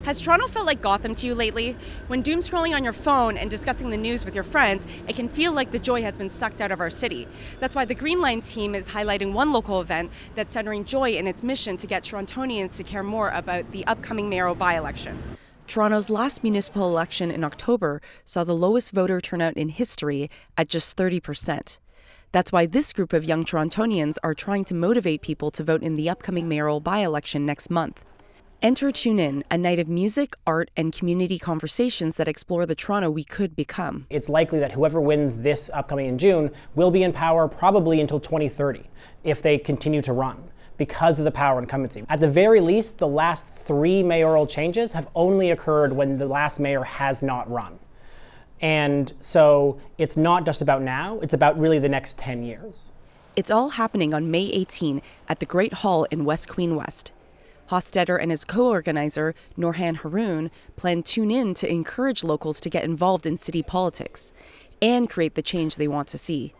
Has Toronto felt like Gotham to you lately? When doom scrolling on your phone and discussing the news with your friends, it can feel like the joy has been sucked out of our city. That's why the Green Line team is highlighting one local event that's centering joy in its mission to get Torontonians to care more about the upcoming mayoral by-election. Toronto's last municipal election in October saw the lowest voter turnout in history at just 30%. That's why this group of young Torontonians are trying to motivate people to vote in the upcoming mayoral by-election next month. Enter Tune In, a night of music, art, and community conversations that explore the Toronto we could become. It's likely that whoever wins this upcoming in June will be in power probably until 2030 if they continue to run, because of the power incumbency. At the very least, the last 3 mayoral changes have only occurred when the last mayor has not run. And so it's not just about now, it's about really the next 10 years. It's all happening on May 18 at the Great Hall in West Queen West. Hofstetter and his co-organizer, Norhan Haroon, plan Tune In to encourage locals to get involved in city politics and create the change they want to see.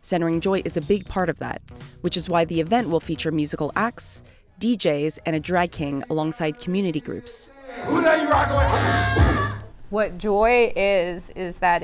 Centering joy is a big part of that, which is why the event will feature musical acts, DJs, and a drag king alongside community groups. What joy is that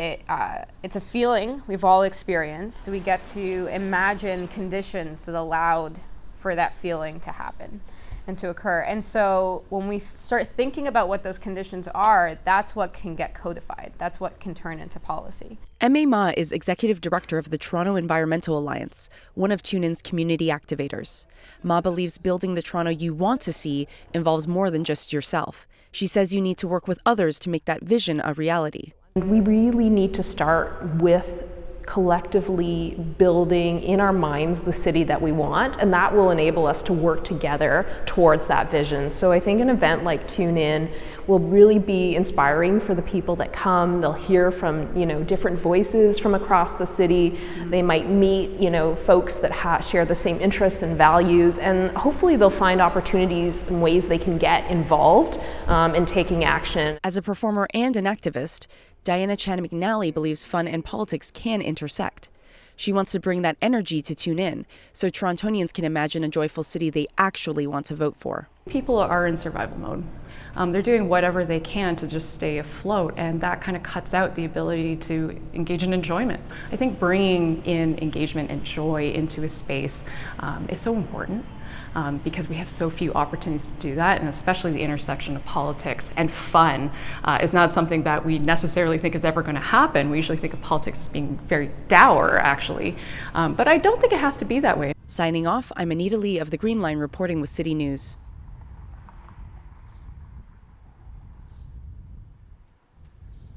it's a feeling we've all experienced. We get to imagine conditions that allowed for that feeling to happen and to occur. And so when we start thinking about what those conditions are, that's what can get codified. That's what can turn into policy. M.A. Ma is executive director of the Toronto Environmental Alliance, one of Tune In's community activators. Ma believes building the Toronto you want to see involves more than just yourself. She says you need to work with others to make that vision a reality. We really need to start with collectively building in our minds the city that we want, and that will enable us to work together towards that vision. So I think an event like Tune In will really be inspiring for the people that come. They'll hear from different voices from across the city. They might meet folks that share the same interests and values, and hopefully they'll find opportunities and ways they can get involved in taking action. As a performer and an activist, Diana Chan McNally believes fun and politics can intersect. She wants to bring that energy to Tune In, so Torontonians can imagine a joyful city they actually want to vote for. People are in survival mode. They're doing whatever they can to just stay afloat, and that kind of cuts out the ability to engage in enjoyment. I think bringing in engagement and joy into a space is so important. Because we have so few opportunities to do that, and especially the intersection of politics and fun is not something that we necessarily think is ever going to happen. We usually think of politics as being very dour, actually, but I don't think it has to be that way. Signing off, I'm Anita Lee of the Green Line reporting with City News.